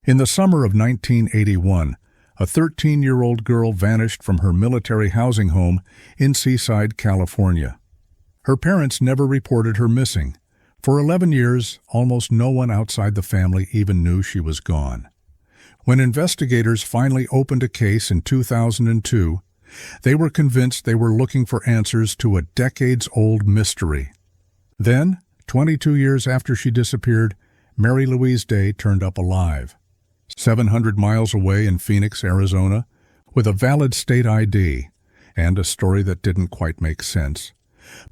In the summer of 1981, a 13-year-old girl vanished from her military housing home in Seaside, California. Her parents never reported her missing. For 11 years, almost no one outside the family even knew she was gone. When investigators finally opened a case in 2002, they were convinced they were looking for answers to a decades-old mystery. Then, 22 years after she disappeared, Mary Louise Day turned up alive. 700 miles away in Phoenix, Arizona, with a valid state ID, and a story that didn't quite make sense.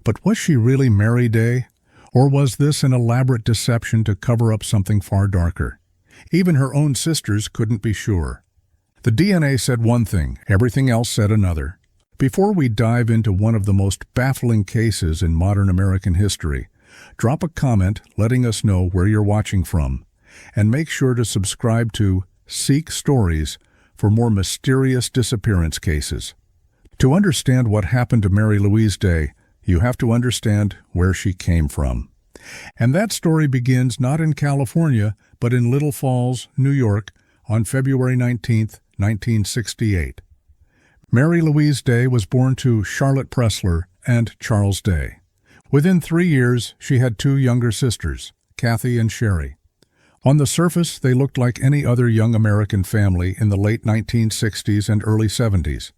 But was she really Mary Day? Or was this an elaborate deception to cover up something far darker? Even her own sisters couldn't be sure. The DNA said one thing, everything else said another. Before we dive into one of the most baffling cases in modern American history, drop a comment letting us know where you're watching from, and make sure to subscribe to Seek Stories for more mysterious disappearance cases. To understand what happened to Mary Louise Day, you have to understand where she came from. And that story begins not in California, but in Little Falls, New York, on February 19, 1968. Mary Louise Day was born to Charlotte Pressler and Charles Day. Within 3 years, she had 2 younger sisters, Kathy and Sherry. On the surface, they looked like any other young American family in the late 1960s and early 70s.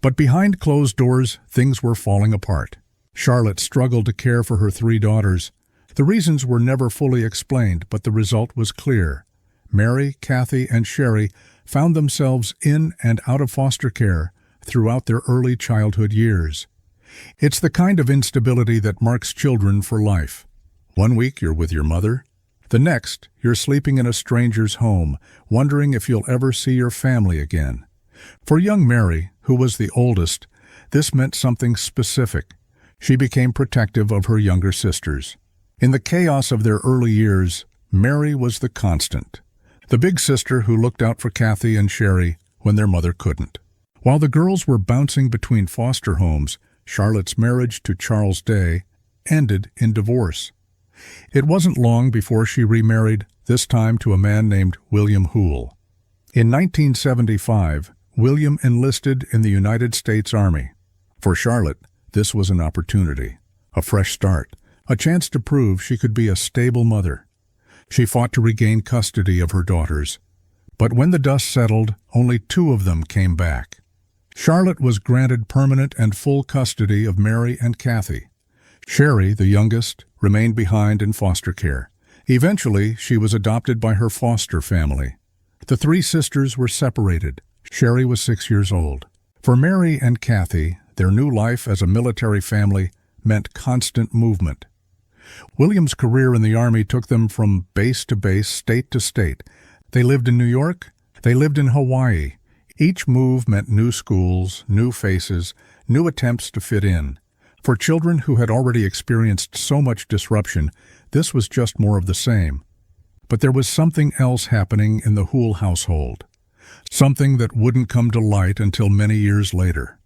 But behind closed doors, things were falling apart. Charlotte struggled to care for her 3 daughters. The reasons were never fully explained, but the result was clear. Mary, Kathy, and Sherry found themselves in and out of foster care throughout their early childhood years. It's the kind of instability that marks children for life. One week you're with your mother. The next, you're sleeping in a stranger's home, wondering if you'll ever see your family again. For young Mary, who was the oldest, this meant something specific. She became protective of her younger sisters. In the chaos of their early years, Mary was the constant, the big sister who looked out for Kathy and Sherry when their mother couldn't. While the girls were bouncing between foster homes, Charlotte's marriage to Charles Day ended in divorce. It wasn't long before she remarried, this time to a man named William Hoole. In 1975, William enlisted in the United States Army. For Charlotte, this was an opportunity, a fresh start, a chance to prove she could be a stable mother. She fought to regain custody of her daughters. But when the dust settled, only 2 of them came back. Charlotte was granted permanent and full custody of Mary and Kathy. Sherry, the youngest, remained behind in foster care. Eventually, she was adopted by her foster family. The 3 sisters were separated. Sherry was 6 years old. For Mary and Kathy, their new life as a military family meant constant movement. William's career in the Army took them from base to base, state to state. They lived in New York. They lived in Hawaii. Each move meant new schools, new faces, new attempts to fit in. For children who had already experienced so much disruption, this was just more of the same. But there was something else happening in the Hoole household. Something that wouldn't come to light until many years later.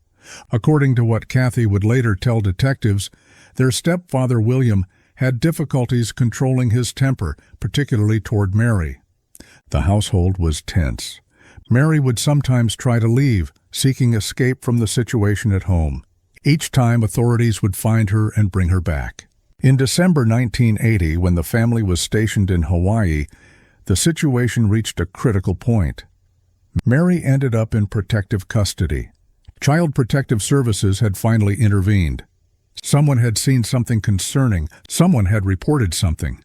According to what Kathy would later tell detectives, their stepfather William had difficulties controlling his temper, particularly toward Mary. The household was tense. Mary would sometimes try to leave, seeking escape from the situation at home. Each time authorities would find her and bring her back. In December 1980, when the family was stationed in Hawaii, the situation reached a critical point. Mary ended up in protective custody. Child Protective Services had finally intervened. Someone had seen something concerning. Someone had reported something.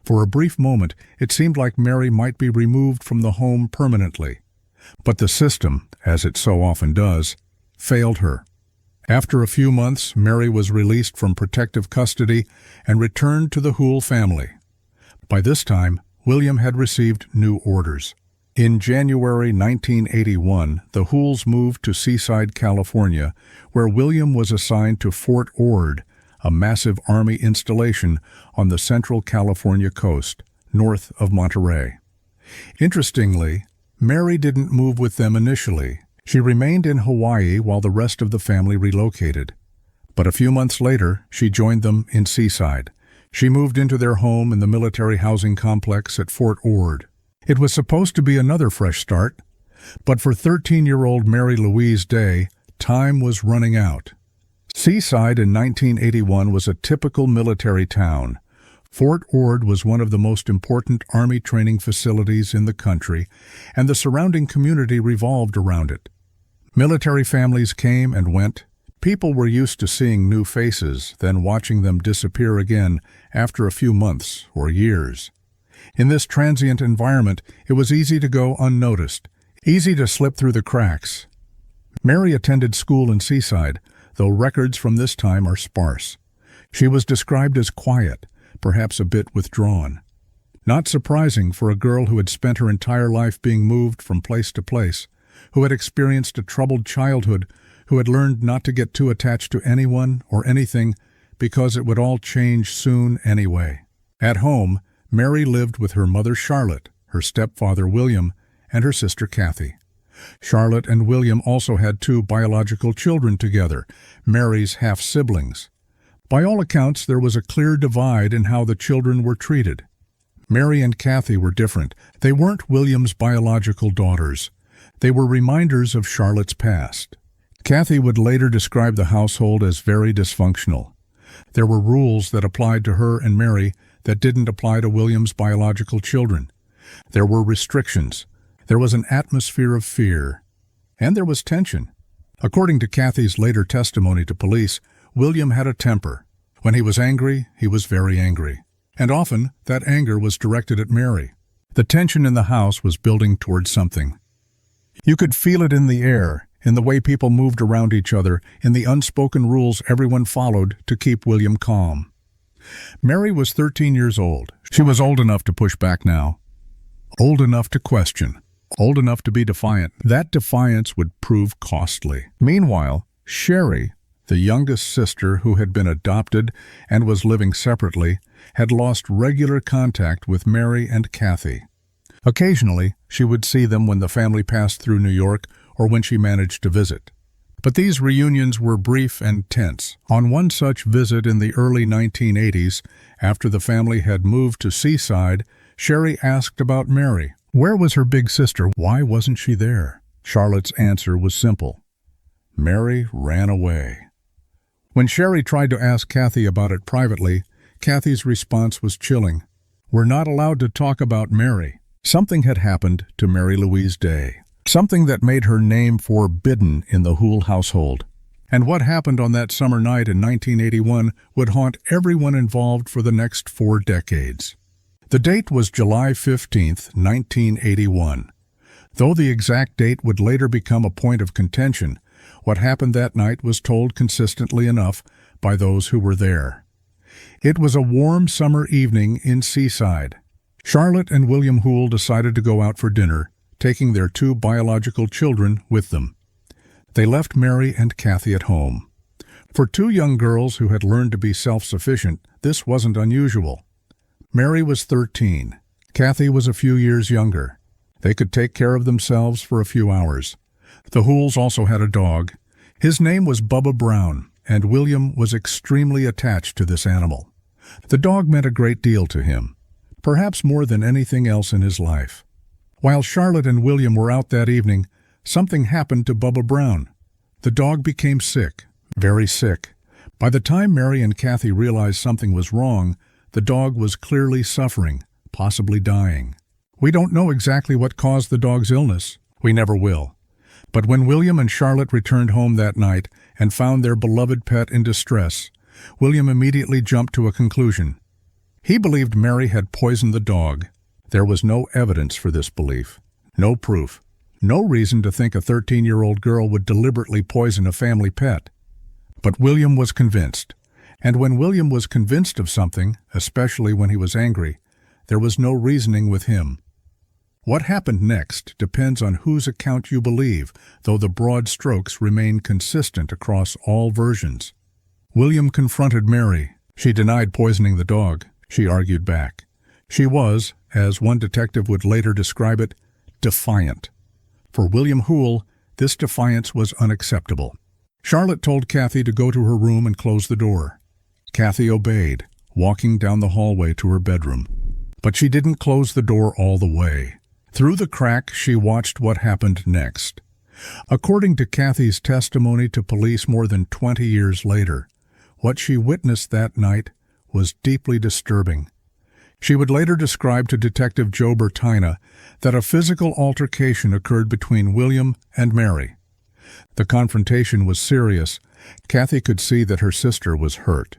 For a brief moment, it seemed like Mary might be removed from the home permanently. But the system, as it so often does, failed her. After a few months, Mary was released from protective custody and returned to the Hoole family. By this time, William had received new orders. In January 1981, the Hooles moved to Seaside, California, where William was assigned to Fort Ord, a massive Army installation on the central California coast, north of Monterey. Interestingly, Mary didn't move with them initially. She remained in Hawaii while the rest of the family relocated. But a few months later, she joined them in Seaside. She moved into their home in the military housing complex at Fort Ord. It was supposed to be another fresh start, but for 13-year-old Mary Louise Day, time was running out. Seaside in 1981 was a typical military town. Fort Ord was one of the most important Army training facilities in the country, and the surrounding community revolved around it. Military families came and went. People were used to seeing new faces, then watching them disappear again after a few months or years. In this transient environment, it was easy to go unnoticed, easy to slip through the cracks. Mary attended school in Seaside, though records from this time are sparse. She was described as quiet, perhaps a bit withdrawn. Not surprising for a girl who had spent her entire life being moved from place to place, who had experienced a troubled childhood, who had learned not to get too attached to anyone or anything because it would all change soon anyway. At home, Mary lived with her mother Charlotte, her stepfather William, and her sister Kathy. Charlotte and William also had 2 biological children together, Mary's half-siblings. By all accounts, there was a clear divide in how the children were treated. Mary and Kathy were different. They weren't William's biological daughters. They were reminders of Charlotte's past. Kathy would later describe the household as very dysfunctional. There were rules that applied to her and Mary that didn't apply to William's biological children. There were restrictions. There was an atmosphere of fear. And there was tension. According to Kathy's later testimony to police, William had a temper. When he was angry, he was very angry. And often, that anger was directed at Mary. The tension in the house was building towards something. You could feel it in the air, in the way people moved around each other, in the unspoken rules everyone followed to keep William calm. Mary was 13 years old. She was old enough to push back now. Old enough to question. Old enough to be defiant. That defiance would prove costly. Meanwhile, Sherry, the youngest sister who had been adopted and was living separately, had lost regular contact with Mary and Kathy. Occasionally, she would see them when the family passed through New York or when she managed to visit. But these reunions were brief and tense. On one such visit in the early 1980s, after the family had moved to Seaside, Sherry asked about Mary. Where was her big sister? Why wasn't she there? Charlotte's answer was simple. Mary ran away. When Sherry tried to ask Kathy about it privately, Kathy's response was chilling. We're not allowed to talk about Mary. Something had happened to Mary Louise Day. Something that made her name forbidden in the Hoole household. And what happened on that summer night in 1981 would haunt everyone involved for the next 4 decades. The date was July 15, 1981. Though the exact date would later become a point of contention, what happened that night was told consistently enough by those who were there. It was a warm summer evening in Seaside. Charlotte and William Hoole decided to go out for dinner, taking their 2 biological children with them. They left Mary and Kathy at home. For 2 young girls who had learned to be self-sufficient, this wasn't unusual. Mary was 13. Kathy was a few years younger. They could take care of themselves for a few hours. The Hooles also had a dog. His name was Bubba Brown, and William was extremely attached to this animal. The dog meant a great deal to him, perhaps more than anything else in his life. While Charlotte and William were out that evening, something happened to Bubba Brown. The dog became sick, very sick. By the time Mary and Kathy realized something was wrong, the dog was clearly suffering, possibly dying. We don't know exactly what caused the dog's illness. We never will. But when William and Charlotte returned home that night and found their beloved pet in distress, William immediately jumped to a conclusion. He believed Mary had poisoned the dog. There was no evidence for this belief, no proof, no reason to think a 13-year-old girl would deliberately poison a family pet. But William was convinced. And when William was convinced of something, especially when he was angry, there was no reasoning with him. What happened next depends on whose account you believe, though the broad strokes remain consistent across all versions. William confronted Mary. She denied poisoning the dog. She argued back. She was, as one detective would later describe it, defiant. For William Hoole, this defiance was unacceptable. Charlotte told Kathy to go to her room and close the door. Kathy obeyed, walking down the hallway to her bedroom. But she didn't close the door all the way. Through the crack, she watched what happened next. According to Kathy's testimony to police more than 20 years later, what she witnessed that night was deeply disturbing. She would later describe to Detective Joe Bertina that a physical altercation occurred between William and Mary. The confrontation was serious. Kathy could see that her sister was hurt.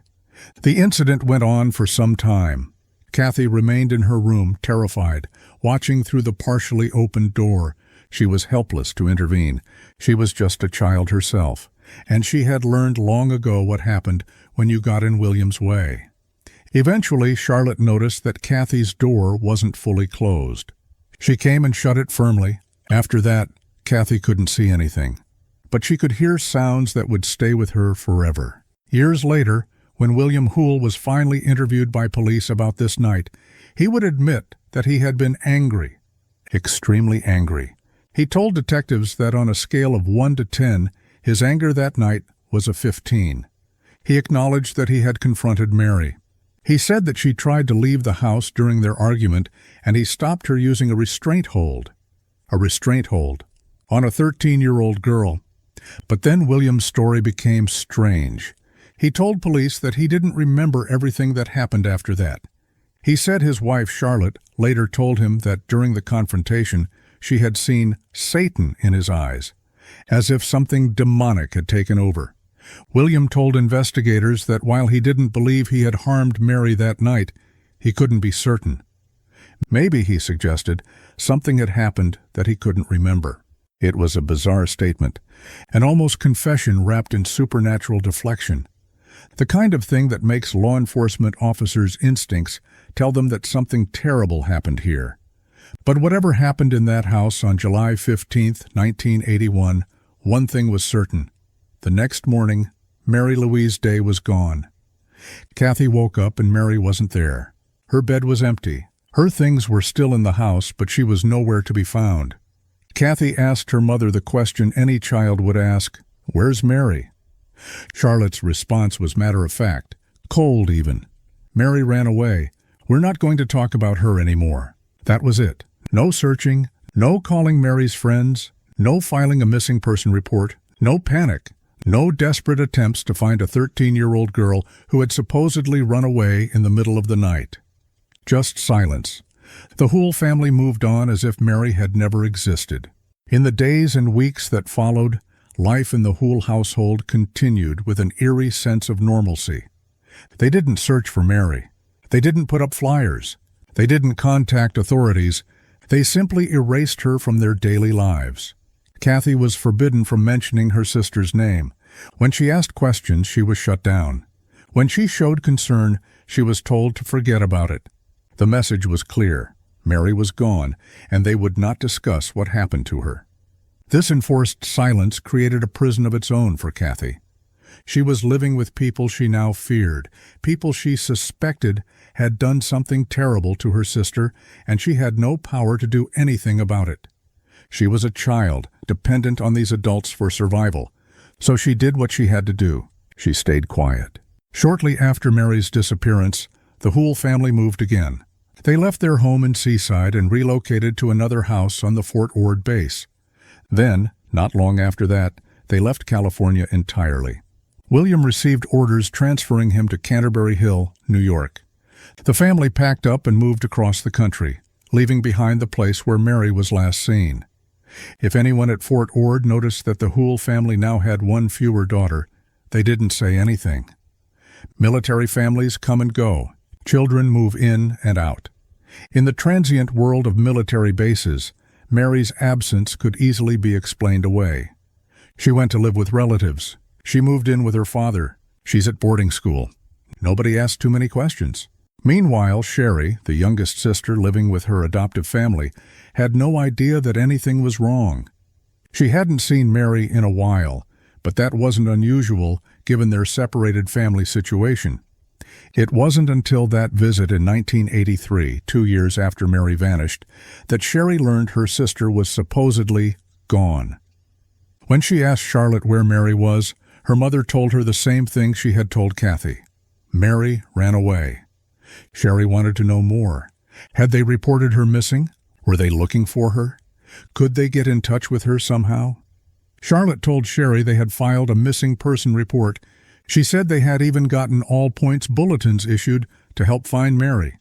The incident went on for some time. Kathy remained in her room, terrified, watching through the partially opened door. She was helpless to intervene. She was just a child herself, and she had learned long ago what happened when you got in William's way. Eventually, Charlotte noticed that Kathy's door wasn't fully closed. She came and shut it firmly. After that, Kathy couldn't see anything, but she could hear sounds that would stay with her forever. Years later, when William Hoole was finally interviewed by police about this night, he would admit that he had been angry, extremely angry. He told detectives that on a scale of 1 to 10, his anger that night was a 15. He acknowledged that he had confronted Mary. He said that she tried to leave the house during their argument, and he stopped her using a restraint hold. A restraint hold on a 13-year-old girl. But then William's story became strange. He told police that he didn't remember everything that happened after that. He said his wife, Charlotte, later told him that during the confrontation, she had seen Satan in his eyes, as if something demonic had taken over. William told investigators that while he didn't believe he had harmed Mary that night, he couldn't be certain. Maybe, he suggested, something had happened that he couldn't remember. It was a bizarre statement, an almost confession wrapped in supernatural deflection. The kind of thing that makes law enforcement officers' instincts tell them that something terrible happened here. But whatever happened in that house on July 15, 1981, one thing was certain. The next morning, Mary Louise Day was gone. Kathy woke up and Mary wasn't there. Her bed was empty. Her things were still in the house, but she was nowhere to be found. Kathy asked her mother the question any child would ask, "Where's Mary?" Charlotte's response was matter-of-fact, cold even. Mary ran away. We're not going to talk about her anymore. That was it. No searching, no calling Mary's friends, no filing a missing person report, no panic, no desperate attempts to find a 13-year-old girl who had supposedly run away in the middle of the night. Just silence. The Hoole family moved on as if Mary had never existed. In the days and weeks that followed, life in the Hoole household continued with an eerie sense of normalcy. They didn't search for Mary. They didn't put up flyers. They didn't contact authorities. They simply erased her from their daily lives. Kathy was forbidden from mentioning her sister's name. When she asked questions, she was shut down. When she showed concern, she was told to forget about it. The message was clear. Mary was gone, and they would not discuss what happened to her. This enforced silence created a prison of its own for Kathy. She was living with people she now feared, people she suspected had done something terrible to her sister, and she had no power to do anything about it. She was a child, dependent on these adults for survival, so she did what she had to do. She stayed quiet. Shortly after Mary's disappearance, the Hoole family moved again. They left their home in Seaside and relocated to another house on the Fort Ord base. Then, not long after that, they left California entirely. William received orders transferring him to Canterbury Hill, New York. The family packed up and moved across the country, leaving behind the place where Mary was last seen. If anyone at Fort Ord noticed that the Hoole family now had one fewer daughter, they didn't say anything. Military families come and go. Children move in and out. In the transient world of military bases, Mary's absence could easily be explained away. She went to live with relatives. She moved in with her father. She's at boarding school. Nobody asked too many questions. Meanwhile, Sherry, the youngest sister living with her adoptive family, had no idea that anything was wrong. She hadn't seen Mary in a while, but that wasn't unusual given their separated family situation. It wasn't until that visit in 1983, 2 years after Mary vanished, that Sherry learned her sister was supposedly gone. When she asked Charlotte where Mary was, her mother told her the same thing she had told Kathy. Mary ran away. Sherry wanted to know more. Had they reported her missing? Were they looking for her? Could they get in touch with her somehow? Charlotte told Sherry they had filed a missing person report. She said they had even gotten all points bulletins issued to help find Mary.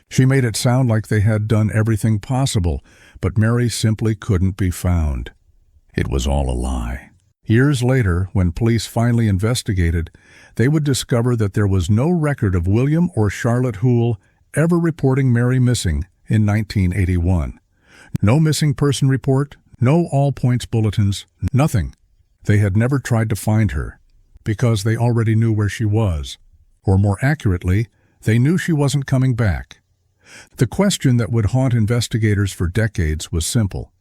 She made it sound like they had done everything possible, but Mary simply couldn't be found. It was all a lie. Years later, when police finally investigated, they would discover that there was no record of William or Charlotte Hoole ever reporting Mary missing in 1981. No missing person report, no all points bulletins, nothing. They had never tried to find her, because they already knew where she was. Or more accurately, they knew she wasn't coming back. The question that would haunt investigators for decades was simple.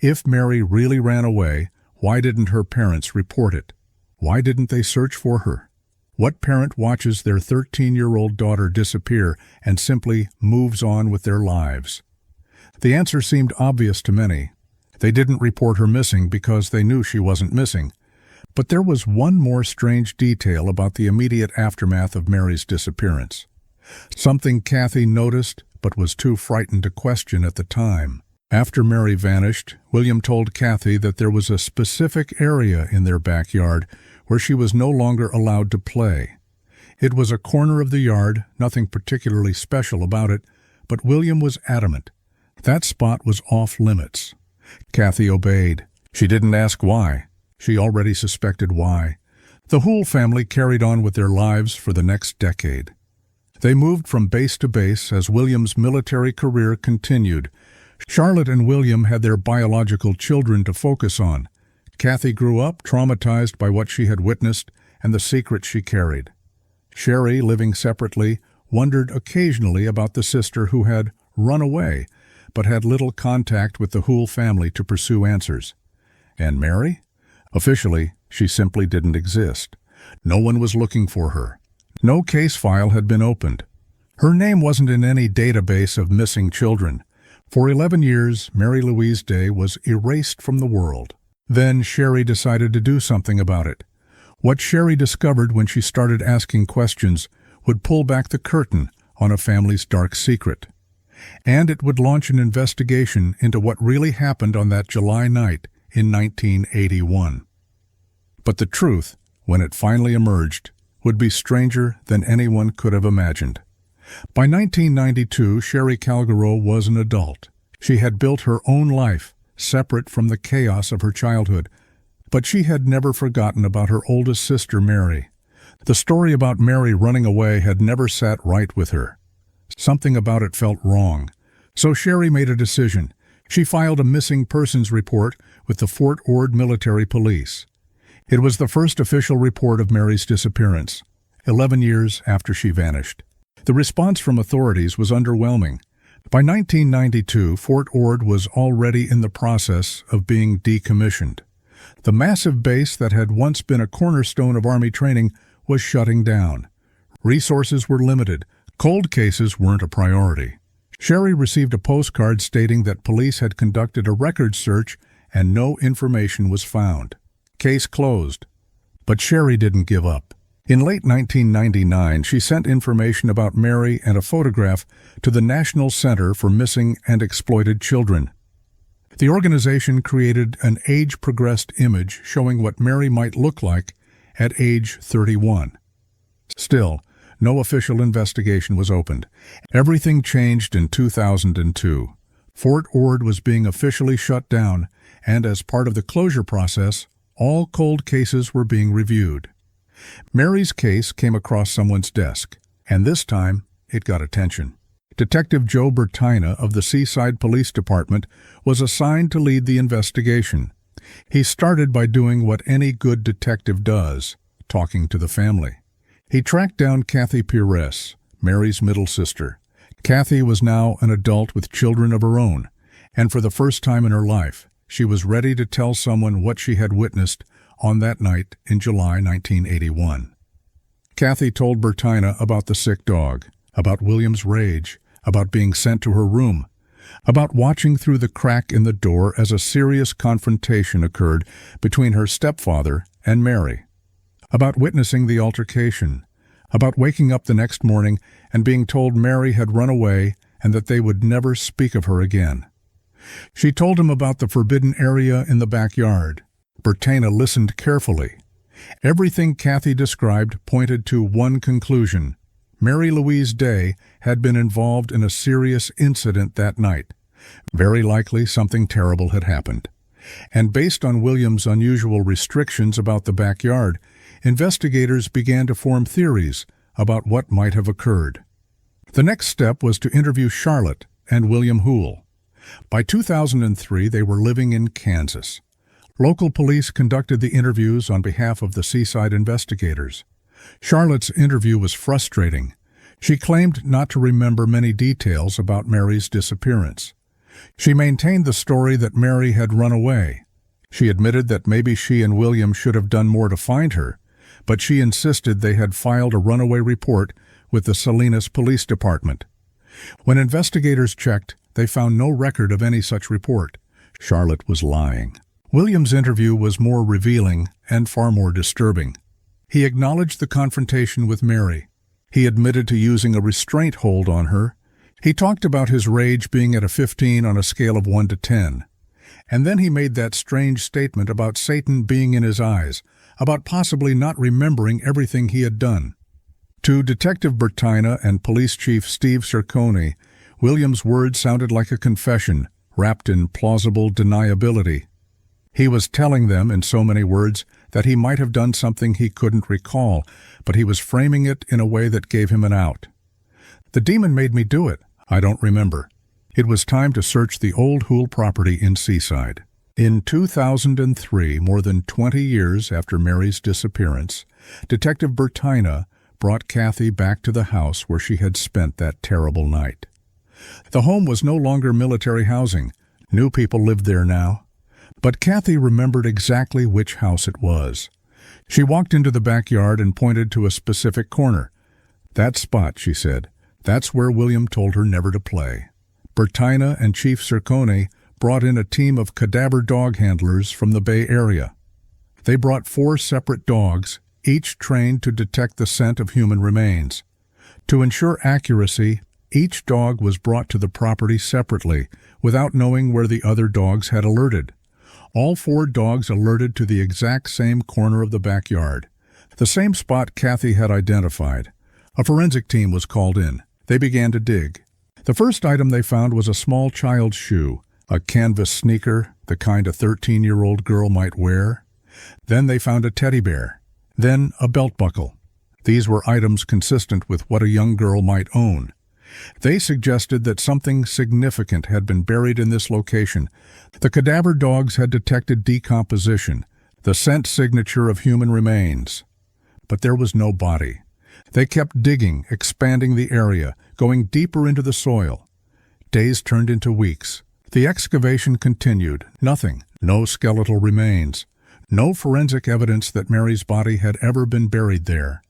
If Mary really ran away, why didn't her parents report it? Why didn't they search for her? What parent watches their 13-year-old daughter disappear and simply moves on with their lives? The answer seemed obvious to many. They didn't report her missing because they knew she wasn't missing. But there was one more strange detail about the immediate aftermath of Mary's disappearance. Something Kathy noticed but was too frightened to question at the time. After Mary vanished, William told Kathy that there was a specific area in their backyard where she was no longer allowed to play. It was a corner of the yard, nothing particularly special about it, but William was adamant. That spot was off limits. Kathy obeyed. She didn't ask why. She already suspected why. The Hoole family carried on with their lives for the next decade. They moved from base to base as William's military career continued. Charlotte and William had their biological children to focus on. Kathy grew up traumatized by what she had witnessed and the secrets she carried. Sherry, living separately, wondered occasionally about the sister who had run away, but had little contact with the Hoole family to pursue answers. And Mary? Officially, she simply didn't exist. No one was looking for her. No case file had been opened. Her name wasn't in any database of missing children. For 11 years, Mary Louise Day was erased from the world. Then Sherry decided to do something about it. What Sherry discovered when she started asking questions would pull back the curtain on a family's dark secret. And it would launch an investigation into what really happened on that July night in 1981. But the truth, when it finally emerged, would be stranger than anyone could have imagined. By 1992, Sherry Calgaro was an adult. She had built her own life, separate from the chaos of her childhood. But she had never forgotten about her oldest sister, Mary. The story about Mary running away had never sat right with her. Something about it felt wrong. So Sherry made a decision. She filed a missing persons report with the Fort Ord Military Police. It was the first official report of Mary's disappearance, 11 years after she vanished. The response from authorities was underwhelming. By 1992, Fort Ord was already in the process of being decommissioned. The massive base that had once been a cornerstone of Army training was shutting down. Resources were limited. Cold cases weren't a priority. Sherry received a postcard stating that police had conducted a records search and no information was found. Case closed. But Sherry didn't give up. In late 1999, she sent information about Mary and a photograph to the National Center for Missing and Exploited Children. The organization created an age-progressed image showing what Mary might look like at age 31. Still, no official investigation was opened. Everything changed in 2002. Fort Ord was being officially shut down, and as part of the closure process, all cold cases were being reviewed. Mary's case came across someone's desk, and this time it got attention. Detective Joe Bertina of the Seaside Police Department was assigned to lead the investigation. He started by doing what any good detective does, talking to the family. He tracked down Kathy Pires, Mary's middle sister. Kathy was now an adult with children of her own, and for the first time in her life, she was ready to tell someone what she had witnessed on that night in July 1981. Kathy told Bertina about the sick dog, about William's rage, about being sent to her room, about watching through the crack in the door as a serious confrontation occurred between her stepfather and Mary, about witnessing the altercation, about waking up the next morning and being told Mary had run away and that they would never speak of her again. She told him about the forbidden area in the backyard. Bertina listened carefully. Everything Kathy described pointed to one conclusion. Mary Louise Day had been involved in a serious incident that night. Very likely something terrible had happened. And based on William's unusual restrictions about the backyard, investigators began to form theories about what might have occurred. The next step was to interview Charlotte and William Hoole. By 2003, they were living in Kansas. Local police conducted the interviews on behalf of the Seaside investigators. Charlotte's interview was frustrating. She claimed not to remember many details about Mary's disappearance. She maintained the story that Mary had run away. She admitted that maybe she and William should have done more to find her, but she insisted they had filed a runaway report with the Salinas Police Department. When investigators checked, they found no record of any such report. Charlotte was lying. William's interview was more revealing and far more disturbing. He acknowledged the confrontation with Mary. He admitted to using a restraint hold on her. He talked about his rage being at a 15 on a scale of 1 to 10. And then he made that strange statement about Satan being in his eyes, about possibly not remembering everything he had done. To Detective Bertina and Police Chief Steve Cercone, William's words sounded like a confession, wrapped in plausible deniability. He was telling them, in so many words, that he might have done something he couldn't recall, but he was framing it in a way that gave him an out. The demon made me do it. I don't remember. It was time to search the old Hoole property in Seaside. In 2003, more than 20 years after Mary's disappearance, Detective Bertina brought Kathy back to the house where she had spent that terrible night. The home was no longer military housing. New people lived there now. But Kathy remembered exactly which house it was. She walked into the backyard and pointed to a specific corner. "That spot," she said. "That's where William told her never to play." Bertina and Chief Cercone brought in a team of cadaver dog handlers from the Bay Area. They brought 4 separate dogs, each trained to detect the scent of human remains. To ensure accuracy, each dog was brought to the property separately, without knowing where the other dogs had alerted. All 4 dogs alerted to the exact same corner of the backyard, the same spot Kathy had identified. A forensic team was called in. They began to dig. The first item they found was a small child's shoe, a canvas sneaker, the kind a 13-year-old girl might wear. Then they found a teddy bear. Then a belt buckle. These were items consistent with what a young girl might own. They suggested that something significant had been buried in this location. The cadaver dogs had detected decomposition, the scent signature of human remains. But there was no body. They kept digging, expanding the area, going deeper into the soil. Days turned into weeks. The excavation continued. Nothing. No skeletal remains. No forensic evidence that Mary's body had ever been buried there.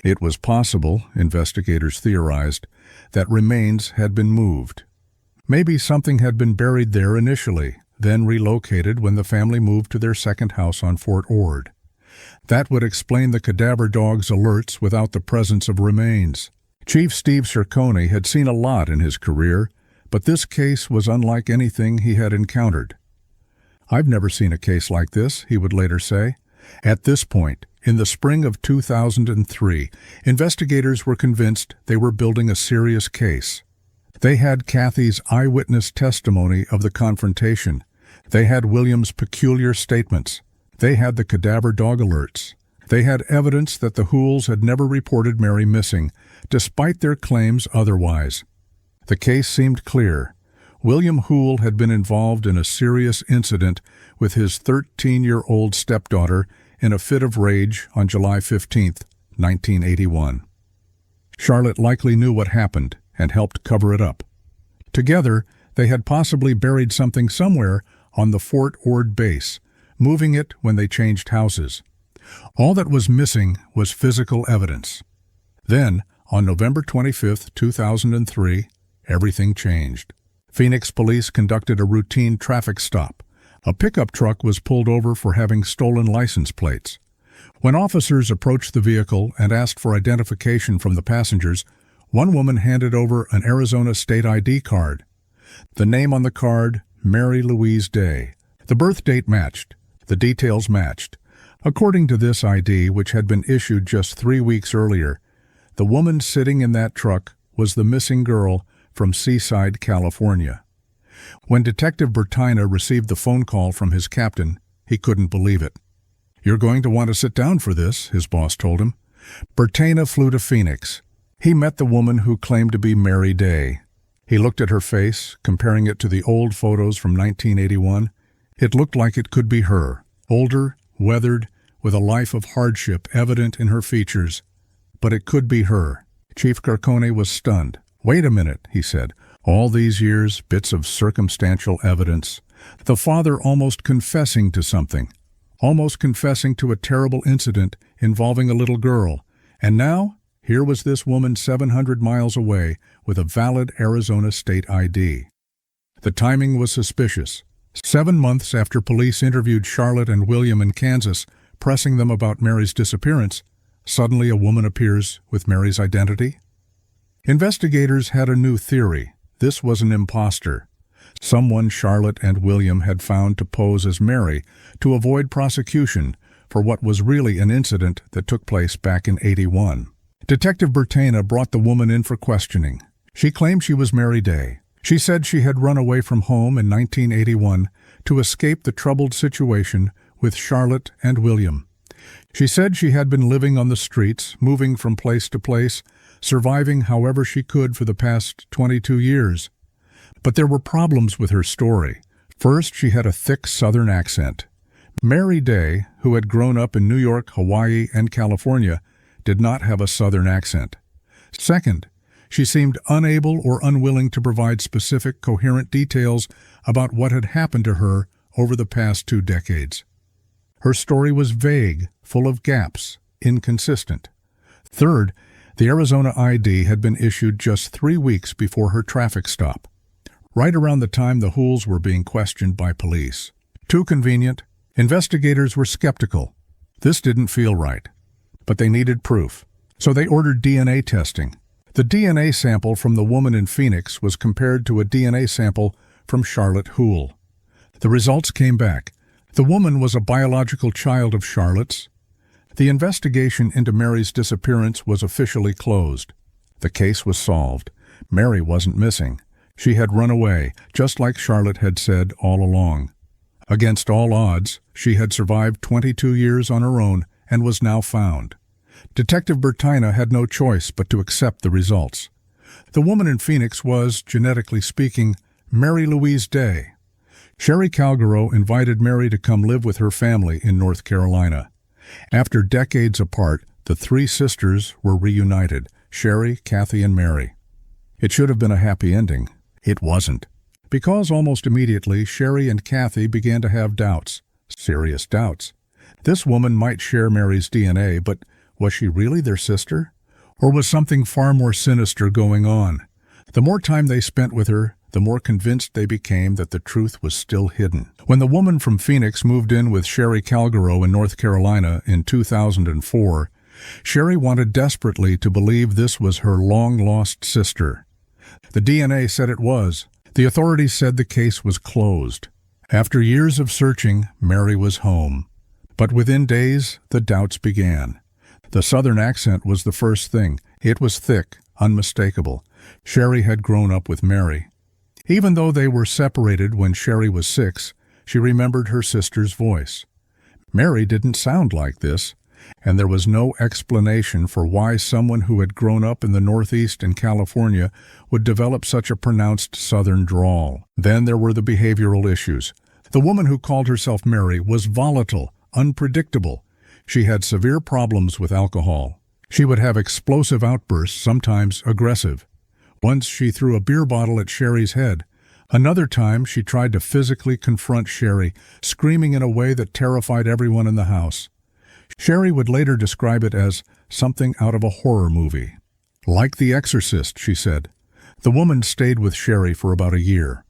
It was possible, investigators theorized, that remains had been moved. Maybe something had been buried there initially, then relocated when the family moved to their second house on Fort Ord. That would explain the cadaver dog's alerts without the presence of remains. Chief Steve Cercone had seen a lot in his career, but this case was unlike anything he had encountered. "I've never seen a case like this," he would later say. At this point, in the spring of 2003, investigators were convinced they were building a serious case. They had Kathy's eyewitness testimony of the confrontation. They had William's peculiar statements. They had the cadaver dog alerts. They had evidence that the Hooles had never reported Mary missing, despite their claims otherwise. The case seemed clear. William Hoole had been involved in a serious incident with his 13-year-old stepdaughter in a fit of rage on July 15, 1981. Charlotte likely knew what happened and helped cover it up. Together, they had possibly buried something somewhere on the Fort Ord base, moving it when they changed houses. All that was missing was physical evidence. Then, on November 25, 2003, everything changed. Phoenix police conducted a routine traffic stop. A pickup truck was pulled over for having stolen license plates. When officers approached the vehicle and asked for identification from the passengers, one woman handed over an Arizona state ID card. The name on the card, Mary Louise Day. The birth date matched. The details matched. According to this ID, which had been issued just 3 weeks earlier, the woman sitting in that truck was the missing girl from Seaside, California. When Detective Bertina received the phone call from his captain, he couldn't believe it. "You're going to want to sit down for this," his boss told him. Bertina flew to Phoenix. He met the woman who claimed to be Mary Day. He looked at her face, comparing it to the old photos from 1981. It looked like it could be her, older, weathered, with a life of hardship evident in her features. But it could be her. Chief Carcone was stunned. "Wait a minute," he said. "All these years, bits of circumstantial evidence. The father almost confessing to something. Almost confessing to a terrible incident involving a little girl. And now, here was this woman 700 miles away with a valid Arizona state ID. The timing was suspicious. 7 months after police interviewed Charlotte and William in Kansas, pressing them about Mary's disappearance, suddenly a woman appears with Mary's identity. Investigators had a new theory. This was an imposter. Someone Charlotte and William had found to pose as Mary to avoid prosecution for what was really an incident that took place back in '81. Detective Bertina brought the woman in for questioning. She claimed she was Mary Day. She said she had run away from home in 1981 to escape the troubled situation with Charlotte and William. She said she had been living on the streets, moving from place to place, surviving however she could for the past 22 years. But there were problems with her story. First, she had a thick Southern accent. Mary Day, who had grown up in New York, Hawaii, and California, did not have a Southern accent. Second, she seemed unable or unwilling to provide specific, coherent details about what had happened to her over the past 2 decades. Her story was vague, full of gaps, inconsistent. Third, the Arizona ID had been issued just 3 weeks before her traffic stop, right around the time the Hools were being questioned by police. Too convenient. Investigators were skeptical. This didn't feel right. But they needed proof. So they ordered DNA testing. The DNA sample from the woman in Phoenix was compared to a DNA sample from Charlotte Hool. The results came back. The woman was a biological child of Charlotte's. The investigation into Mary's disappearance was officially closed. The case was solved. Mary wasn't missing. She had run away, just like Charlotte had said all along. Against all odds, she had survived 22 years on her own and was now found. Detective Bertina had no choice but to accept the results. The woman in Phoenix was, genetically speaking, Mary Louise Day. Sherry Calgaro invited Mary to come live with her family in North Carolina. After decades apart, the 3 sisters were reunited, Sherry, Kathy, and Mary. It should have been a happy ending. It wasn't. Because almost immediately, Sherry and Kathy began to have doubts, serious doubts. This woman might share Mary's DNA, but was she really their sister? Or was something far more sinister going on? The more time they spent with her, the more convinced they became that the truth was still hidden. When the woman from Phoenix moved in with Sherry Calgaro in North Carolina in 2004, Sherry wanted desperately to believe this was her long-lost sister. The DNA said it was. The authorities said the case was closed. After years of searching, Mary was home. But within days, the doubts began. The Southern accent was the first thing. It was thick, unmistakable. Sherry had grown up with Mary. Even though they were separated when Sherry was 6, she remembered her sister's voice. Mary didn't sound like this, and there was no explanation for why someone who had grown up in the Northeast in California would develop such a pronounced Southern drawl. Then there were the behavioral issues. The woman who called herself Mary was volatile, unpredictable. She had severe problems with alcohol. She would have explosive outbursts, sometimes aggressive. Once she threw a beer bottle at Sherry's head. Another time she tried to physically confront Sherry, screaming in a way that terrified everyone in the house. Sherry would later describe it as something out of a horror movie. Like The Exorcist, she said. The woman stayed with Sherry for about a year.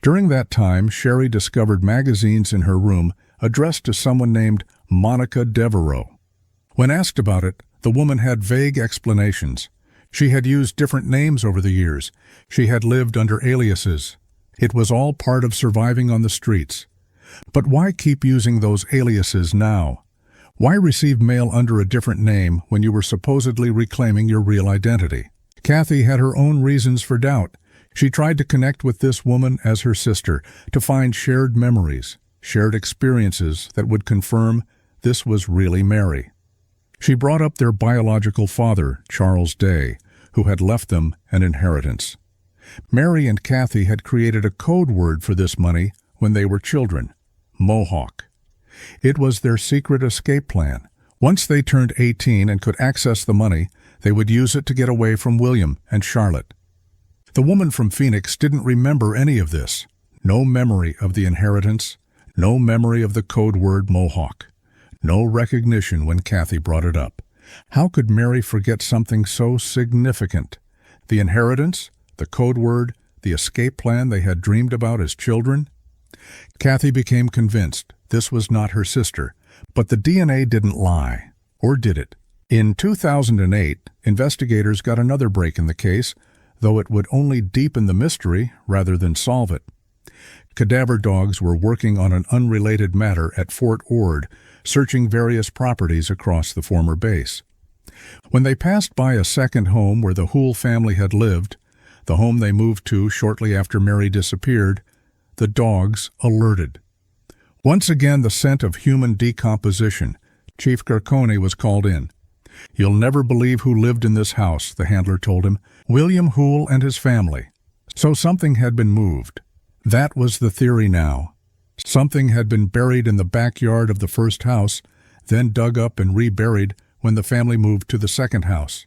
During that time, Sherry discovered magazines in her room addressed to someone named Monica Devereaux. When asked about it, the woman had vague explanations. She had used different names over the years. She had lived under aliases. It was all part of surviving on the streets. But why keep using those aliases now? Why receive mail under a different name when you were supposedly reclaiming your real identity? Kathy had her own reasons for doubt. She tried to connect with this woman as her sister, to find shared memories, shared experiences that would confirm this was really Mary. She brought up their biological father, Charles Day, who had left them an inheritance. Mary and Kathy had created a code word for this money when they were children, Mohawk. It was their secret escape plan. Once they turned 18 and could access the money, they would use it to get away from William and Charlotte. The woman from Phoenix didn't remember any of this. No memory of the inheritance, no memory of the code word Mohawk, no recognition when Kathy brought it up. How could Mary forget something so significant? The inheritance, the code word, the escape plan they had dreamed about as children? Kathy became convinced this was not her sister, but the DNA didn't lie. Or did it? In 2008, investigators got another break in the case, though it would only deepen the mystery rather than solve it. Cadaver dogs were working on an unrelated matter at Fort Ord, searching various properties across the former base. When they passed by a second home where the Hoole family had lived, the home they moved to shortly after Mary disappeared, the dogs alerted. Once again, the scent of human decomposition. Chief Garcone was called in. "You'll never believe who lived in this house," the handler told him. "William Hoole and his family." So something had been moved. That was the theory now. Something had been buried in the backyard of the first house, then dug up and reburied when the family moved to the second house.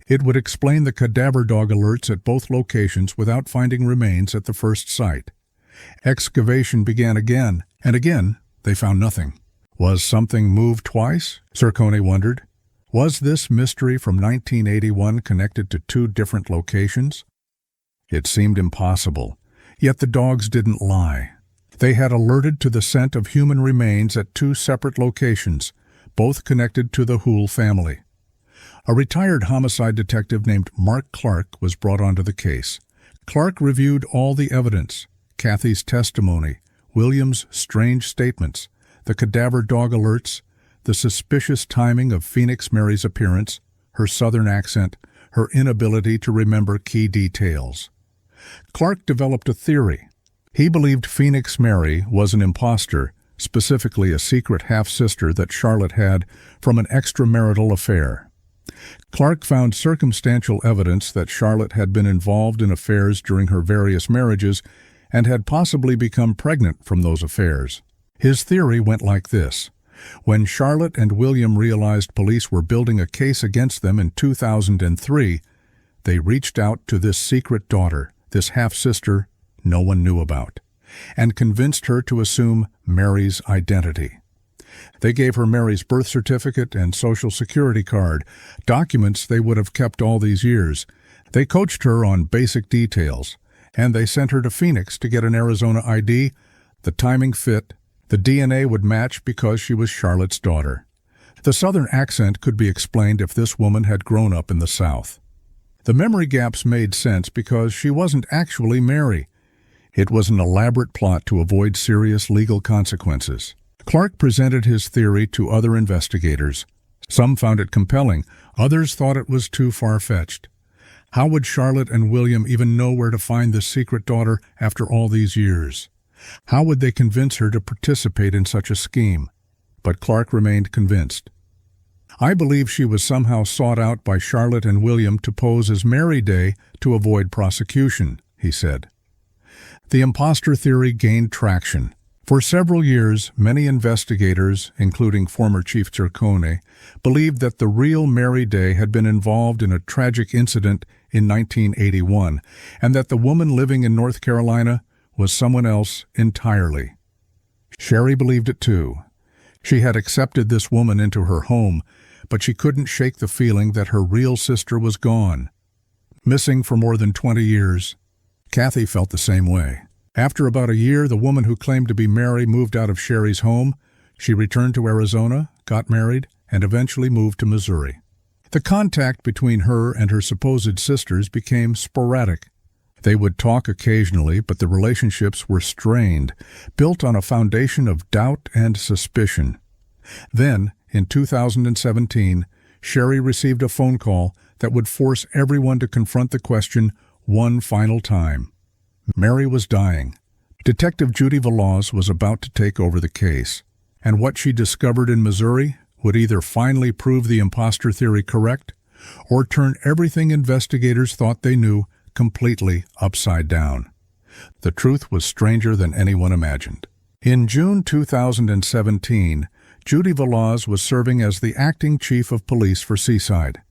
It would explain the cadaver dog alerts at both locations without finding remains at the first site. Excavation began again, and again they found nothing. Was something moved twice? Garcone wondered. Was this mystery from 1981 connected to two different locations? It seemed impossible, yet the dogs didn't lie. They had alerted to the scent of human remains at two separate locations, both connected to the Hoole family. A retired homicide detective named Mark Clark was brought onto the case. Clark reviewed all the evidence, Kathy's testimony, William's strange statements, the cadaver dog alerts, the suspicious timing of Phoenix Mary's appearance, her southern accent, her inability to remember key details. Clark developed a theory. He believed Phoenix Mary was an imposter, specifically a secret half-sister that Charlotte had from an extramarital affair. Clark found circumstantial evidence that Charlotte had been involved in affairs during her various marriages and had possibly become pregnant from those affairs. His theory went like this. When Charlotte and William realized police were building a case against them in 2003, they reached out to this secret daughter, this half-sister no one knew about, and convinced her to assume Mary's identity. They gave her Mary's birth certificate and social security card, documents they would have kept all these years. They coached her on basic details, and they sent her to Phoenix to get an Arizona ID. The timing fit. The DNA would match because she was Charlotte's daughter. The southern accent could be explained if this woman had grown up in the South. The memory gaps made sense because she wasn't actually Mary. It was an elaborate plot to avoid serious legal consequences. Clark presented his theory to other investigators. Some found it compelling, others thought it was too far-fetched. How would Charlotte and William even know where to find this secret daughter after all these years? How would they convince her to participate in such a scheme? But Clark remained convinced. "I believe she was somehow sought out by Charlotte and William to pose as Mary Day to avoid prosecution," he said. The imposter theory gained traction. For several years, many investigators, including former Chief Garcone, believed that the real Mary Day had been involved in a tragic incident in 1981, and that the woman living in North Carolina was someone else entirely. Sherry believed it too. She had accepted this woman into her home, but she couldn't shake the feeling that her real sister was gone. Missing for more than 20 years. Kathy felt the same way. After about a year, the woman who claimed to be Mary moved out of Sherry's home. She returned to Arizona, got married, and eventually moved to Missouri. The contact between her and her supposed sisters became sporadic. They would talk occasionally, but the relationships were strained, built on a foundation of doubt and suspicion. Then, in 2017, Sherry received a phone call that would force everyone to confront the question one final time. Mary was dying. Detective Judy Veloz was about to take over the case, and what she discovered in Missouri would either finally prove the imposter theory correct or turn everything investigators thought they knew completely upside down. The truth was stranger than anyone imagined. In June 2017, Judy Veloz was serving as the acting chief of police for Seaside.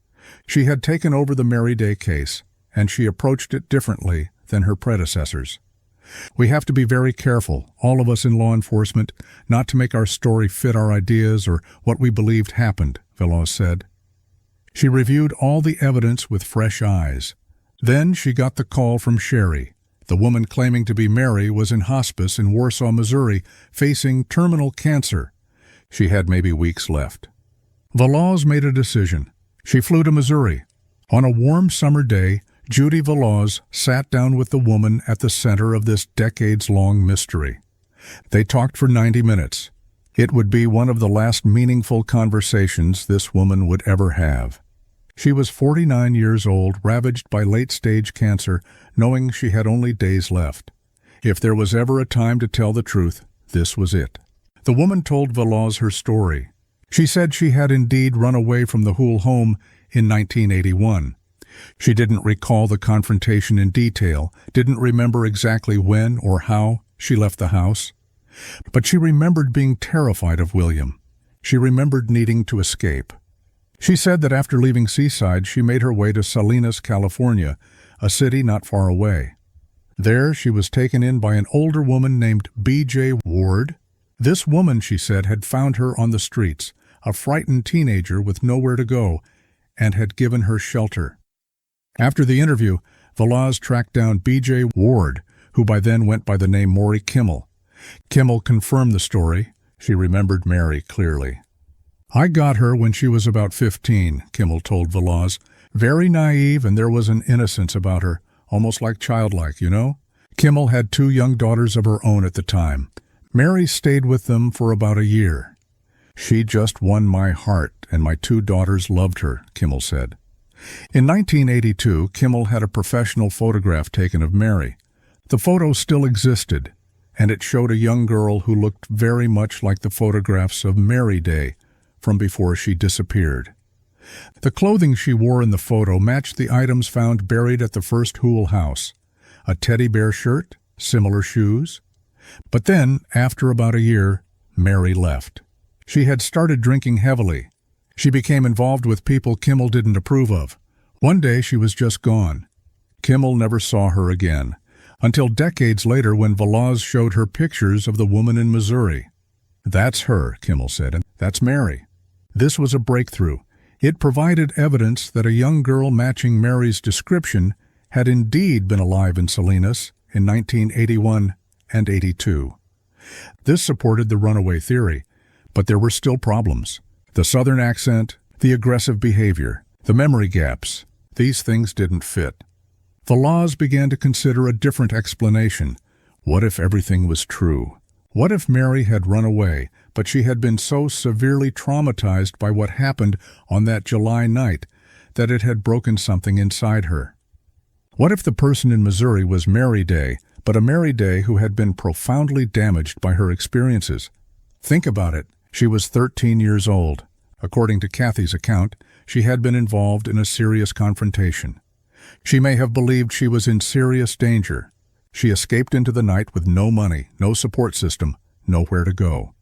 She had taken over the Mary Day case, and she approached it differently than her predecessors. We have to be very careful, all of us in law enforcement, not to make our story fit our ideas or what we believed happened, Veloz said. She reviewed all the evidence with fresh eyes. Then she got the call from Sherry. The woman claiming to be Mary was in hospice in Warsaw, Missouri, facing terminal cancer. She had maybe weeks left. Veloz made a decision. She flew to Missouri. On a warm summer day, Judy Veloz sat down with the woman at the center of this decades-long mystery. They talked for 90 minutes. It would be one of the last meaningful conversations this woman would ever have. She was 49 years old, ravaged by late-stage cancer, knowing she had only days left. If there was ever a time to tell the truth, this was it. The woman told Veloz her story. She said she had indeed run away from the Hoole home in 1981. She didn't recall the confrontation in detail, didn't remember exactly when or how she left the house. But she remembered being terrified of William. She remembered needing to escape. She said that after leaving Seaside, she made her way to Salinas, California, a city not far away. There, she was taken in by an older woman named B.J. Ward. This woman, she said, had found her on the streets, a frightened teenager with nowhere to go, and had given her shelter. After the interview, Veloz tracked down B.J. Ward, who by then went by the name Maury Kimmel. Kimmel confirmed the story. She remembered Mary clearly. "I got her when she was about 15, Kimmel told Veloz. Very naive, and there was an innocence about her, almost like childlike, you know? Kimmel had 2 young daughters of her own at the time. Mary stayed with them for about a year. She just won my heart, and my 2 daughters loved her," Kimmel said. In 1982, Kimmel had a professional photograph taken of Mary. The photo still existed, and it showed a young girl who looked very much like the photographs of Mary Day from before she disappeared. The clothing she wore in the photo matched the items found buried at the first Hoole house: a teddy bear shirt, similar shoes. But then, after about a year, Mary left. She had started drinking heavily. She became involved with people Kimmel didn't approve of. One day she was just gone. Kimmel never saw her again, until decades later when Veloz showed her pictures of the woman in Missouri. "That's her," Kimmel said, "and that's Mary." This was a breakthrough. It provided evidence that a young girl matching Mary's description had indeed been alive in Salinas in 1981 and 82. This supported the runaway theory, but there were still problems. The southern accent, the aggressive behavior, the memory gaps, these things didn't fit. Veloz began to consider a different explanation. What if everything was true? What if Mary had run away, but she had been so severely traumatized by what happened on that July night that it had broken something inside her? What if the person in Missouri was Mary Day, but a Mary Day who had been profoundly damaged by her experiences? Think about it. She was 13 years old. According to Kathy's account, she had been involved in a serious confrontation. She may have believed she was in serious danger. She escaped into the night with no money, no support system, nowhere to go.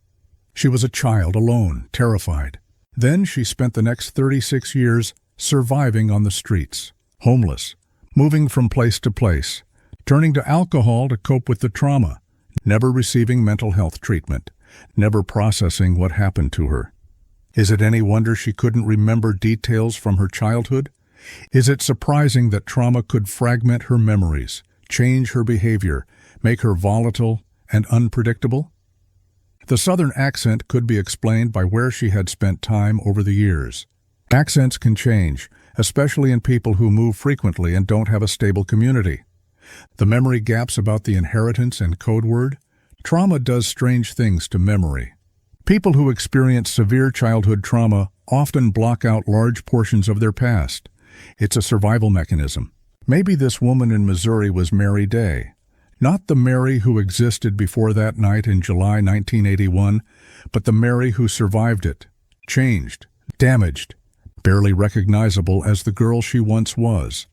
She was a child, alone, terrified. Then she spent the next 36 years surviving on the streets, homeless, moving from place to place, turning to alcohol to cope with the trauma, never receiving mental health treatment, never processing what happened to her. Is it any wonder she couldn't remember details from her childhood? Is it surprising that trauma could fragment her memories, change her behavior, make her volatile and unpredictable? The southern accent could be explained by where she had spent time over the years. Accents can change, especially in people who move frequently and don't have a stable community. The memory gaps about the inheritance and code word. Trauma does strange things to memory. People who experience severe childhood trauma often block out large portions of their past. It's a survival mechanism. Maybe this woman in Missouri was Mary Day. Not the Mary who existed before that night in July 1981, but the Mary who survived it, changed, damaged, barely recognizable as the girl she once was.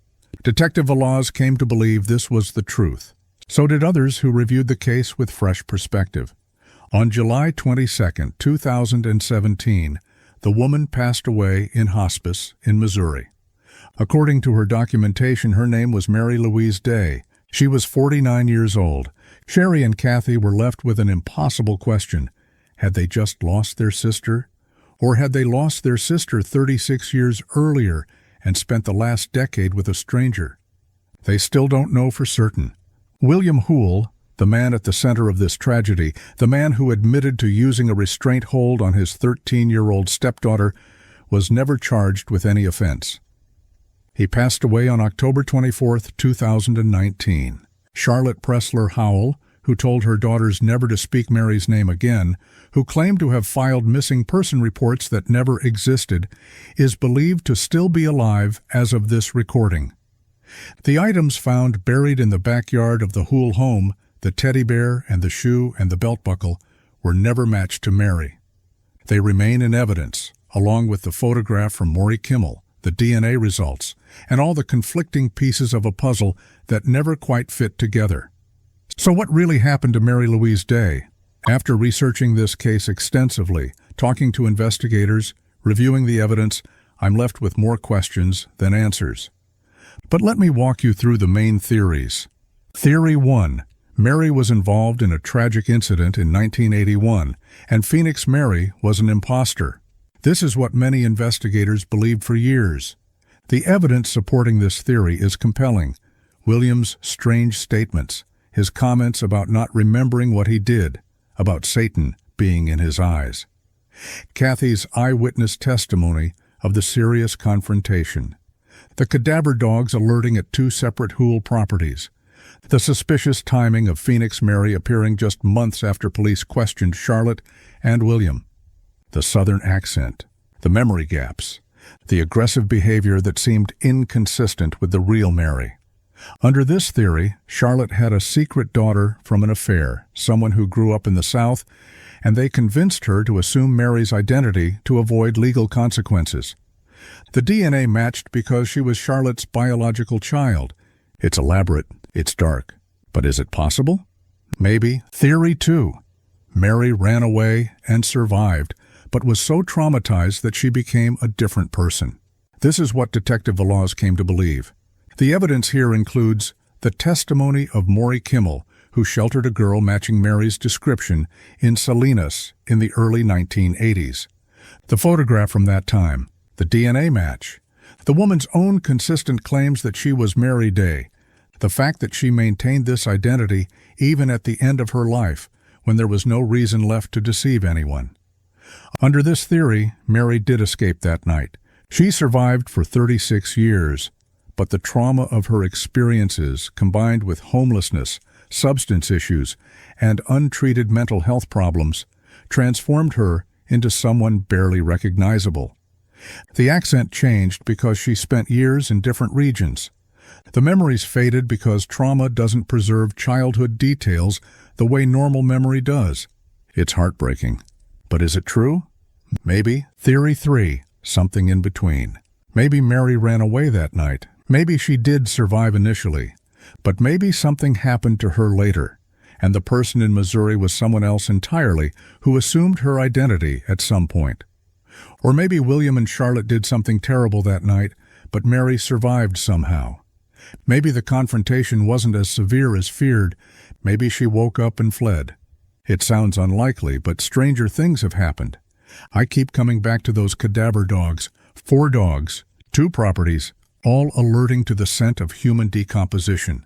Detective Velaz came to believe this was the truth. So did others who reviewed the case with fresh perspective. On July 22, 2017, the woman passed away in hospice in Missouri. According to her documentation, her name was Mary Louise Day. She was 49 years old. Sherry and Kathy were left with an impossible question. Had they just lost their sister? Or had they lost their sister 36 years earlier and spent the last decade with a stranger? They still don't know for certain. William Hoole, the man at the center of this tragedy, the man who admitted to using a restraint hold on his 13-year-old stepdaughter, was never charged with any offense. He passed away on October 24, 2019. Charlotte Pressler Howell, who told her daughters never to speak Mary's name again, who claimed to have filed missing person reports that never existed, is believed to still be alive as of this recording. The items found buried in the backyard of the Hoole home, the teddy bear and the shoe and the belt buckle, were never matched to Mary. They remain in evidence, along with the photograph from Maury Kimmel, the DNA results, and all the conflicting pieces of a puzzle that never quite fit together. So what really happened to Mary Louise Day? After researching this case extensively, talking to investigators, reviewing the evidence, I'm left with more questions than answers. But let me walk you through the main theories. Theory 1. Mary was involved in a tragic incident in 1981, and Phoenix Mary was an imposter. This is what many investigators believed for years. The evidence supporting this theory is compelling. William's strange statements, his comments about not remembering what he did, about Satan being in his eyes. Kathy's eyewitness testimony of the serious confrontation. The cadaver dogs alerting at 2 separate Hoole properties. The suspicious timing of Phoenix Mary appearing just months after police questioned Charlotte and William. The southern accent, the memory gaps, the aggressive behavior that seemed inconsistent with the real Mary. Under this theory, Charlotte had a secret daughter from an affair, someone who grew up in the South, and they convinced her to assume Mary's identity to avoid legal consequences. The DNA matched because she was Charlotte's biological child. It's elaborate, it's dark, but is it possible? Maybe. Theory 2. Mary ran away and survived, but was so traumatized that she became a different person. This is what Detective Velaz came to believe. The evidence here includes the testimony of Maury Kimmel, who sheltered a girl matching Mary's description in Salinas in the early 1980s. The photograph from that time, the DNA match, the woman's own consistent claims that she was Mary Day, the fact that she maintained this identity even at the end of her life, when there was no reason left to deceive anyone. Under this theory, Mary did escape that night. She survived for 36 years, but the trauma of her experiences, combined with homelessness, substance issues, and untreated mental health problems, transformed her into someone barely recognizable. The accent changed because she spent years in different regions. The memories faded because trauma doesn't preserve childhood details the way normal memory does. It's heartbreaking. But is it true? Maybe. Theory 3, something in between. Maybe Mary ran away that night. Maybe she did survive initially. But maybe something happened to her later, and the person in Missouri was someone else entirely who assumed her identity at some point. Or maybe William and Charlotte did something terrible that night, but Mary survived somehow. Maybe the confrontation wasn't as severe as feared. Maybe she woke up and fled. It sounds unlikely, but stranger things have happened. I keep coming back to those cadaver dogs. 4 dogs, 2 properties, all alerting to the scent of human decomposition.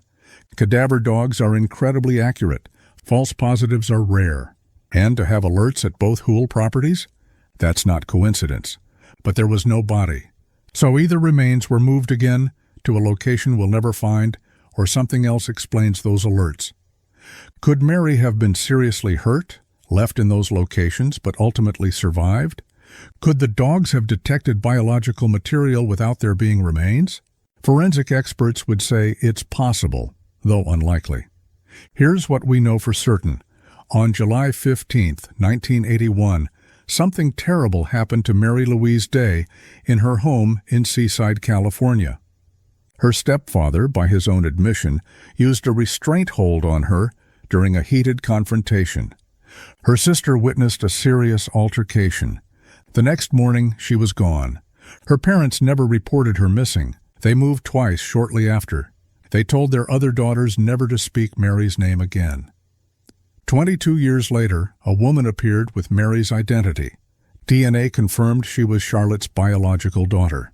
Cadaver dogs are incredibly accurate. False positives are rare. And to have alerts at both Hoole properties? That's not coincidence. But there was no body. So either remains were moved again to a location we'll never find, or something else explains those alerts. Could Mary have been seriously hurt, left in those locations, but ultimately survived? Could the dogs have detected biological material without there being remains? Forensic experts would say it's possible, though unlikely. Here's what we know for certain. On July 15, 1981, something terrible happened to Mary Louise Day in her home in Seaside, California. Her stepfather, by his own admission, used a restraint hold on her during a heated confrontation. Her sister witnessed a serious altercation. The next morning, she was gone. Her parents never reported her missing. They moved twice shortly after. They told their other daughters never to speak Mary's name again. 22 years later, a woman appeared with Mary's identity. DNA confirmed she was Charlotte's biological daughter.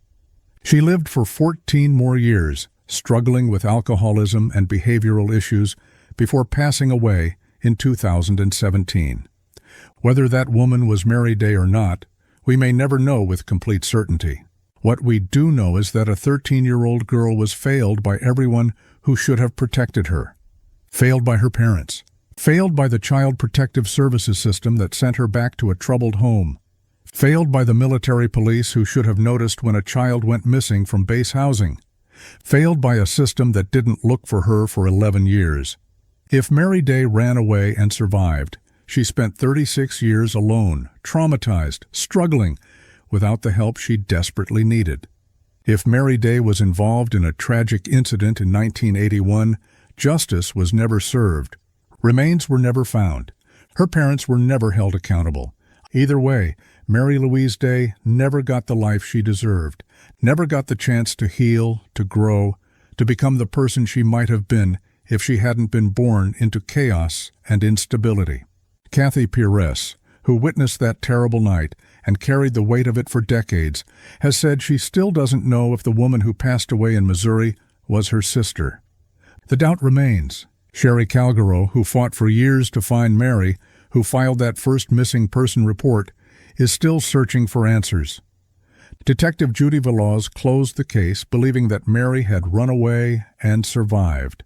She lived for 14 more years, struggling with alcoholism and behavioral issues before passing away in 2017. Whether that woman was Mary Day or not, we may never know with complete certainty. What we do know is that a 13-year-old girl was failed by everyone who should have protected her. Failed by her parents. Failed by the Child Protective Services system that sent her back to a troubled home. Failed by the military police who should have noticed when a child went missing from base housing. Failed by a system that didn't look for her for 11 years. If Mary Day ran away and survived, she spent 36 years alone, traumatized, struggling, without the help she desperately needed. If Mary Day was involved in a tragic incident in 1981, justice was never served. Remains were never found. Her parents were never held accountable. Either way, Mary Louise Day never got the life she deserved, never got the chance to heal, to grow, to become the person she might have been if she hadn't been born into chaos and instability. Kathy Pires, who witnessed that terrible night and carried the weight of it for decades, has said she still doesn't know if the woman who passed away in Missouri was her sister. The doubt remains. Sherry Calgaro, who fought for years to find Mary, who filed that first missing person report, is still searching for answers. Detective Judy Veloz closed the case, believing that Mary had run away and survived.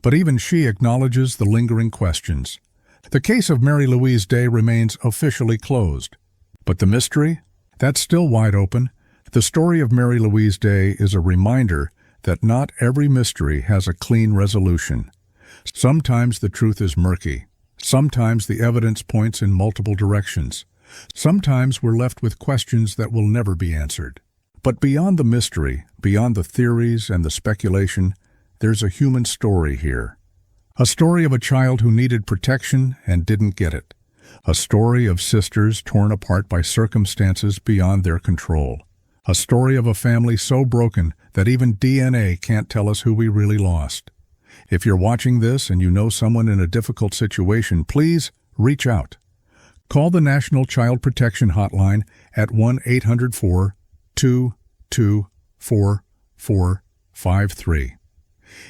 But even she acknowledges the lingering questions. The case of Mary Louise Day remains officially closed. But the mystery? That's still wide open. The story of Mary Louise Day is a reminder that not every mystery has a clean resolution. Sometimes the truth is murky. Sometimes the evidence points in multiple directions. Sometimes we're left with questions that will never be answered. But beyond the mystery, beyond the theories and the speculation, there's a human story here. A story of a child who needed protection and didn't get it. A story of sisters torn apart by circumstances beyond their control. A story of a family so broken that even DNA can't tell us who we really lost. If you're watching this and you know someone in a difficult situation, please reach out. Call the National Child Protection Hotline at 1-800-422-4453.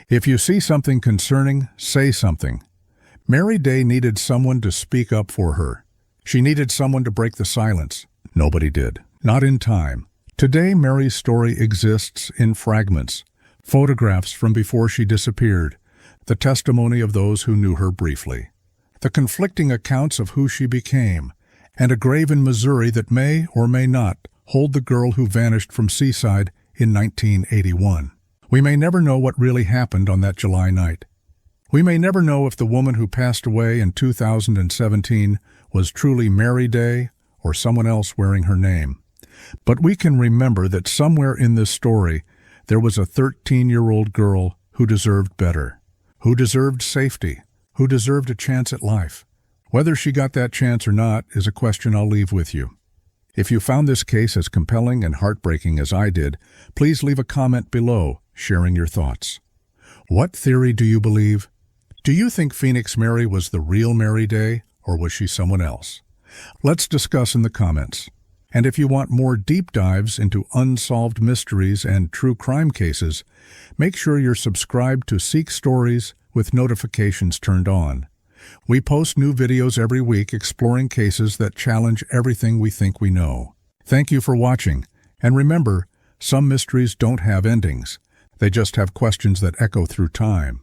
If you see something concerning, say something. Mary Day needed someone to speak up for her. She needed someone to break the silence. Nobody did. Not in time. Today, Mary's story exists in fragments. Photographs from before she disappeared. The testimony of those who knew her briefly. The conflicting accounts of who she became. And a grave in Missouri that may or may not hold the girl who vanished from Seaside in 1981. We may never know what really happened on that July night. We may never know if the woman who passed away in 2017 was truly Mary Day or someone else wearing her name. But we can remember that somewhere in this story there was a 13-year-old girl who deserved better, who deserved safety, who deserved a chance at life. Whether she got that chance or not is a question I'll leave with you. If you found this case as compelling and heartbreaking as I did, please leave a comment below, sharing your thoughts. What theory do you believe? Do you think Phoenix Mary was the real Mary Day, or was she someone else? Let's discuss in the comments. And if you want more deep dives into unsolved mysteries and true crime cases, make sure you're subscribed to Seek Stories with notifications turned on. We post new videos every week exploring cases that challenge everything we think we know. Thank you for watching, and remember, some mysteries don't have endings. They just have questions that echo through time.